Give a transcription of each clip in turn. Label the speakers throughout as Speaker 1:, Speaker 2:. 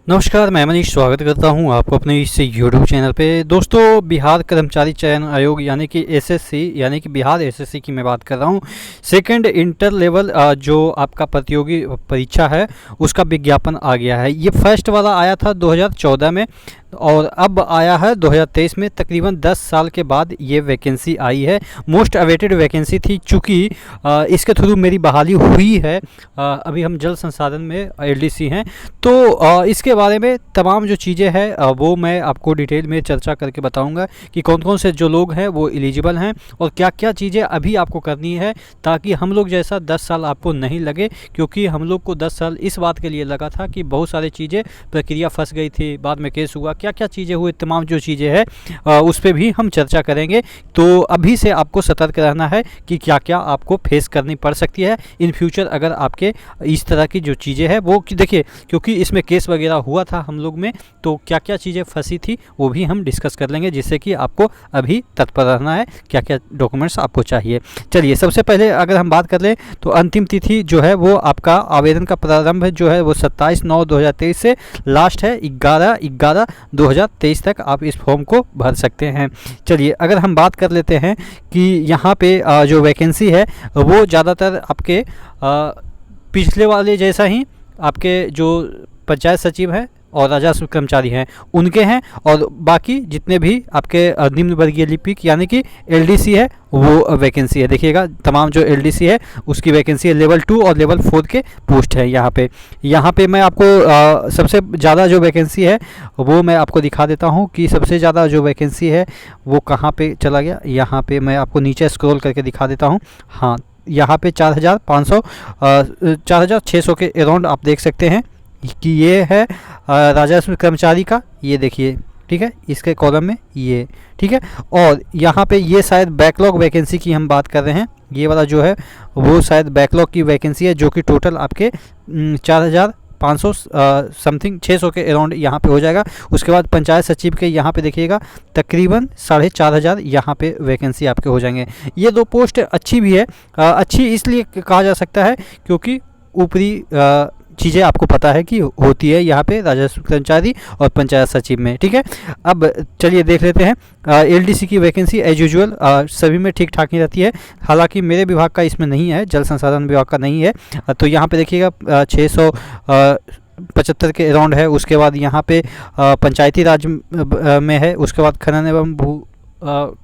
Speaker 1: नमस्कार, मैं मनीष स्वागत करता हूं आपको अपने इस यूट्यूब चैनल पे। दोस्तों, बिहार कर्मचारी चयन आयोग यानी कि एसएससी यानी कि बिहार एसएससी की मैं बात कर रहा हूं। सेकंड इंटर लेवल जो आपका प्रतियोगी परीक्षा है उसका विज्ञापन आ गया है। ये फर्स्ट वाला आया था 2014 में और अब आया है 2023 में। तकरीबन 10 साल के बाद ये वैकेंसी आई है। मोस्ट अवेटेड वैकेंसी थी, चूँकि इसके थ्रू मेरी बहाली हुई है। अभी हम जल संसाधन में एलडीसी हैं, तो इसके बारे में तमाम जो चीज़ें हैं वो मैं आपको डिटेल में चर्चा करके बताऊंगा कि कौन कौन से जो लोग हैं वो एलिजिबल हैं और क्या क्या चीज़ें अभी आपको करनी है, ताकि हम लोग जैसा 10 साल आपको नहीं लगे। क्योंकि हम लोग को 10 साल इस बात के लिए लगा था कि बहुत सारी चीज़ें प्रक्रिया फंस गई थी, बाद में केस हुआ, क्या क्या चीज़ें हुई, तमाम जो चीज़ें हैं उस पर भी हम चर्चा करेंगे। तो अभी से आपको सतर्क रहना है कि क्या क्या आपको फेस करनी पड़ सकती है इन फ्यूचर, अगर आपके इस तरह की जो चीज़ें हैं वो देखिए, क्योंकि इसमें केस वगैरह हुआ था हम लोग में, तो क्या क्या चीज़ें फंसी थी वो भी हम डिस्कस कर लेंगे, जिससे कि आपको अभी तत्पर रहना है क्या क्या डॉक्यूमेंट्स आपको चाहिए। चलिए, सबसे पहले अगर हम बात कर लें तो अंतिम तिथि जो है वो आपका आवेदन का प्रारंभ जो है वो 27/9/2023 से लास्ट है 11/11/2023 तक आप इस फॉर्म को भर सकते हैं। चलिए, अगर हम बात कर लेते हैं कि यहाँ पे जो वैकेंसी है वो ज़्यादातर आपके पिछले वाले जैसा ही आपके जो पंचायत सचिव हैं और राजस्व कर्मचारी हैं उनके हैं, और बाकी जितने भी आपके निम्न वर्गीय लिपिक यानी कि एलडीसी है वो वैकेंसी है। देखिएगा, तमाम जो एलडीसी है उसकी वैकेंसी है। लेवल 2 और लेवल 4 के पोस्ट है यहाँ पे मैं आपको सबसे ज़्यादा जो वैकेंसी है वो मैं आपको दिखा देता हूँ कि सबसे ज़्यादा जो वैकेंसी है वो कहाँ पे चला गया। यहाँ पे मैं आपको नीचे स्क्रॉल करके दिखा देता हूँ। हाँ, यहाँ पे 4,600 के अराउंड आप देख सकते हैं कि ये है राजस्व कर्मचारी का। ये देखिए, ठीक है, इसके कॉलम में ये, ठीक है। और यहाँ पे ये शायद बैकलॉग वैकेंसी की हम बात कर रहे हैं। ये वाला जो है वो शायद बैकलॉग की वैकेंसी है, जो कि टोटल आपके 4,500 समथिंग 600 के अराउंड यहाँ पे हो जाएगा। उसके बाद पंचायत सचिव के यहाँ पे देखिएगा तकरीबन 4,500 यहाँ पे वैकेंसी आपके हो जाएंगे। ये दो पोस्ट अच्छी भी है। अच्छी इसलिए कहा जा सकता है क्योंकि ऊपरी चीज़ें आपको पता है कि होती है यहाँ पे राजस्व कर्मचारी और पंचायत सचिव में, ठीक है। अब चलिए देख लेते हैं एलडीसी की वैकेंसी। एज यूजुअल सभी में ठीक ठाक ही रहती है, हालांकि मेरे विभाग का इसमें नहीं है, जल संसाधन विभाग का नहीं है। तो यहाँ पे देखिएगा 675 के अराउंड है। उसके बाद यहाँ पे पंचायती राज में है। उसके बाद खनन एवं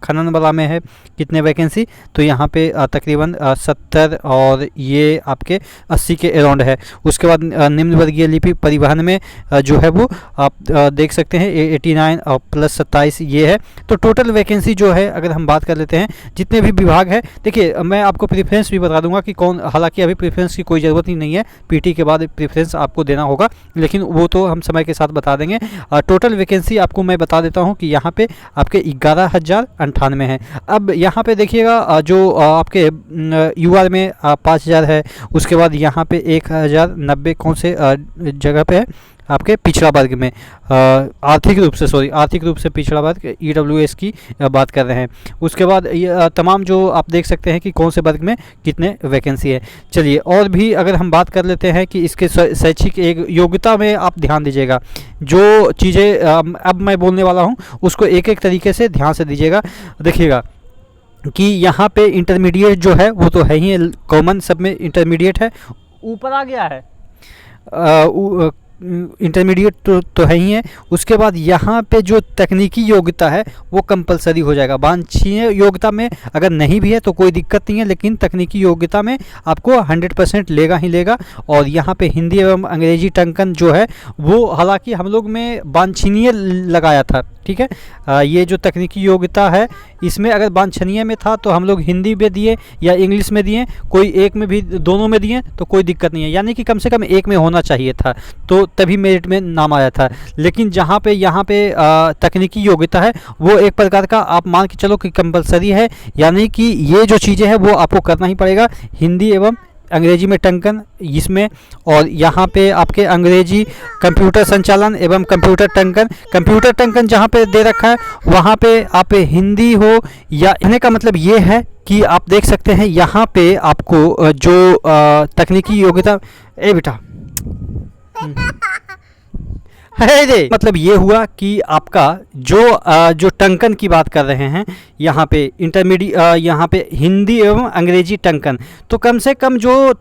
Speaker 1: खनन वाला में है कितने वैकेंसी, तो यहाँ पे तकरीबन 70 और ये आपके 80 के अराउंड है। उसके बाद निम्न वर्गीय लिपि परिवहन में जो है वो आप देख सकते हैं 89 और प्लस 27 ये है। तो टोटल वैकेंसी जो है अगर हम बात कर लेते हैं जितने भी विभाग है, देखिए मैं आपको प्रेफरेंस भी बता दूंगा कि कौन, हालांकि अभी प्रेफरेंस की कोई ज़रूरत ही नहीं है, पीटी के बाद प्रेफरेंस आपको देना होगा, लेकिन वो तो हम समय के साथ बता देंगे। टोटल वैकेंसी आपको मैं बता देता हूँ कि यहाँ पे आपके 11,098 है। अब यहाँ पे देखिएगा जो आपके यूआर में 5,000 है। उसके बाद यहाँ पे 1,090 कौन से जगह पे है आपके पिछड़ा वर्ग में, आर्थिक रूप से पिछड़ा वर्ग ईडब्ल्यूएस की बात कर रहे हैं। उसके बाद ये तमाम जो आप देख सकते हैं कि कौन से वर्ग में कितने वैकेंसी है। चलिए, और भी अगर हम बात कर लेते हैं कि इसके शैक्षिक एक योग्यता में आप ध्यान दीजिएगा। जो चीज़ें अब मैं बोलने वाला हूँ उसको एक एक तरीके से ध्यान से दीजिएगा। देखिएगा कि यहाँ पे इंटरमीडिएट जो है वो तो है ही, कॉमन सब में इंटरमीडिएट है, ऊपर आ गया है इंटरमीडिएट तो है ही है। उसके बाद यहाँ पे जो तकनीकी योग्यता है वो कंपलसरी हो जाएगा। वांछनीय योग्यता में अगर नहीं भी है तो कोई दिक्कत नहीं है, लेकिन तकनीकी योग्यता में आपको 100% लेगा ही लेगा। और यहाँ पे हिंदी एवं अंग्रेजी टंकन जो है वो हालांकि हम लोग में वांछनीय लगाया था, ठीक है। ये जो तकनीकी योग्यता है इसमें अगर वांछनीय में था तो हम लोग हिंदी में दिए या इंग्लिश में दिए, कोई एक में भी, दोनों में दिए तो कोई दिक्कत नहीं है, यानी कि कम से कम एक में होना चाहिए था, तो तभी मेरिट में नाम आया था। लेकिन जहाँ पे यहाँ पे तकनीकी योग्यता है वो एक प्रकार का आप मान के चलो कि कंपलसरी है, यानी कि ये जो चीज़ें हैं वो आपको करना ही पड़ेगा। हिंदी एवं अंग्रेजी में टंकन इसमें, और यहाँ पे आपके अंग्रेजी कंप्यूटर संचालन एवं कंप्यूटर टंकन जहाँ पे दे रखा है वहाँ पे आप हिंदी हो, या कहने का मतलब ये है कि आप देख सकते हैं यहाँ पे आपको जो तकनीकी योग्यता, ए बेटा है रे। मतलब ये हुआ कि आपका जो टंकन की बात कर रहे हैं यहाँ पे यहाँ पे हिंदी एवं अंग्रेजी टंकन, तो कम से कम जो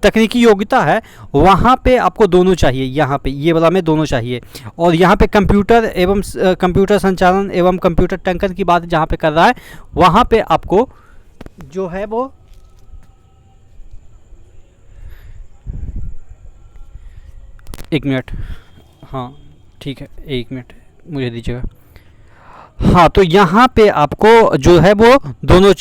Speaker 1: तकनीकी योग्यता है वहाँ पे आपको दोनों चाहिए, यहाँ पे ये वाला में दोनों चाहिए। और यहाँ पे कंप्यूटर एवं कंप्यूटर संचालन एवं कंप्यूटर टंकन की बात जहाँ पे कर रहा है वहाँ पे आपको जो है वो एक मिनट, हाँ ठीक है, एक मिनट मुझे दीजिएगा। हाँ, तो यहाँ पे आपको जो है वो दोनों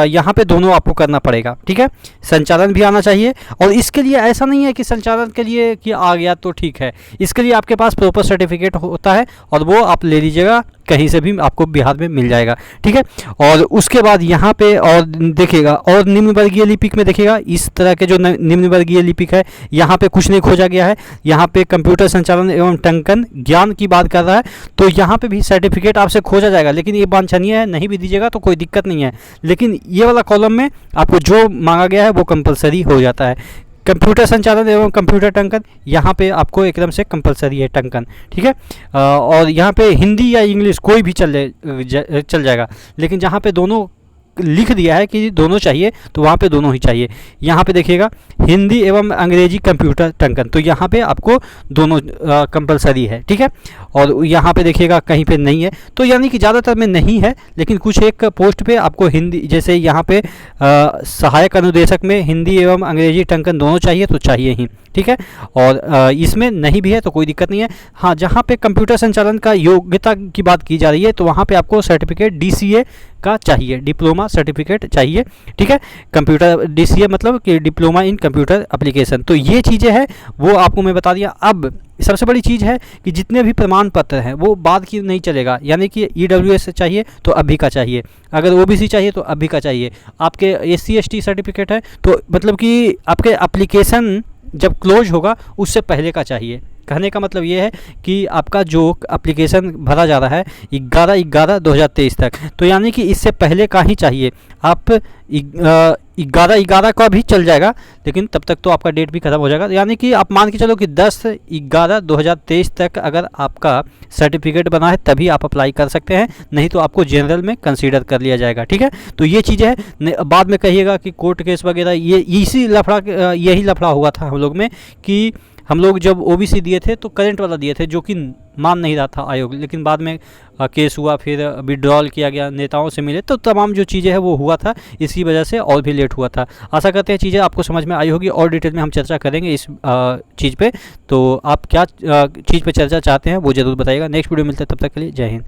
Speaker 1: यहाँ पे दोनों आपको करना पड़ेगा, ठीक है। संचालन भी आना चाहिए, और इसके लिए ऐसा नहीं है कि संचालन के लिए कि आ गया तो ठीक है, इसके लिए आपके पास प्रॉपर सर्टिफिकेट होता है और वो आप ले लीजिएगा, कहीं से भी आपको बिहार में मिल जाएगा, ठीक है। और उसके बाद यहाँ पे और देखिएगा, और निम्न वर्गीय लिपिक में देखिएगा, इस तरह के जो निम्न वर्गीय लिपिक है यहाँ पे कुछ नहीं खोजा गया है। यहाँ पे कंप्यूटर संचालन एवं टंकन ज्ञान की बात कर रहा है, तो यहाँ पे भी सर्टिफिकेट आपसे खोजा जाएगा, लेकिन ये वांछनीय है, नहीं भी दीजिएगा तो कोई दिक्कत नहीं है। लेकिन ये वाला कॉलम में आपको जो मांगा गया है वो कंपलसरी हो जाता है। कंप्यूटर संचालन एवं कंप्यूटर टंकन यहाँ पे आपको एकदम से कंपलसरी है टंकन, ठीक है। और यहाँ पे हिंदी या इंग्लिश कोई भी चल जाएगा, लेकिन जहाँ पे दोनों लिख दिया है कि दोनों चाहिए तो वहाँ पे दोनों ही चाहिए। यहाँ पे देखिएगा हिंदी एवं अंग्रेजी कंप्यूटर टंकन, तो यहाँ पे आपको दोनों कंपलसरी है, ठीक है। और यहाँ पे देखिएगा कहीं पे नहीं है, तो यानी कि ज़्यादातर में नहीं है, लेकिन कुछ एक पोस्ट पे आपको हिंदी, जैसे यहाँ पे सहायक अनुदेशक में हिंदी एवं अंग्रेजी टंकन दोनों चाहिए तो चाहिए ही, ठीक है। और इसमें नहीं भी है तो कोई दिक्कत नहीं है। हाँ, जहाँ पे कंप्यूटर संचालन का योग्यता की बात की जा रही है तो वहाँ पे आपको सर्टिफिकेट DCA का चाहिए, डिप्लोमा सर्टिफिकेट चाहिए, ठीक है। कंप्यूटर DCA मतलब कि डिप्लोमा इन कंप्यूटर एप्लीकेशन। तो ये चीज़ें हैं वो आपको मैं बता दिया। अब सबसे बड़ी चीज़ है कि जितने भी प्रमाण पत्र हैं वो बाद की नहीं चलेगा, यानी कि EWS चाहिए तो अभी का चाहिए, अगर OBC चाहिए तो अभी का चाहिए, आपके SC ST सर्टिफिकेट है तो मतलब कि आपके एप्लीकेशन जब क्लोज होगा उससे पहले का चाहिए। कहने का मतलब ये है कि आपका जो एप्लीकेशन भरा जा रहा है 11/11/2023 तक, तो यानी कि इससे पहले का ही चाहिए। आप 11/11 का भी चल जाएगा, लेकिन तब तक तो आपका डेट भी खत्म हो जाएगा, यानी कि आप मान के चलो कि 10/11/2023 तक अगर आपका सर्टिफिकेट बना है तभी आप अप्लाई कर सकते हैं, नहीं तो आपको जनरल में कंसीडर कर लिया जाएगा, ठीक है। तो ये चीज़ें हैं, बाद में कहिएगा कि कोर्ट केस वगैरह, ये यही लफड़ा हुआ था हम लोग में कि हम लोग जब OBC दिए थे तो करंट वाला दिए थे जो कि मान नहीं रहा था आयोग, लेकिन बाद में केस हुआ, फिर विड्रॉल किया गया, नेताओं से मिले, तो तमाम जो चीज़ें हैं वो हुआ था, इसी वजह से और भी लेट हुआ था। आशा करते हैं चीज़ें आपको समझ में आई होगी, और डिटेल में हम चर्चा करेंगे इस चीज़ पे। तो आप क्या चीज़ पे चर्चा चाहते हैं वो ज़रूर बताइएगा। नेक्स्ट वीडियो मिलता है, तब तक के लिए जय हिंद।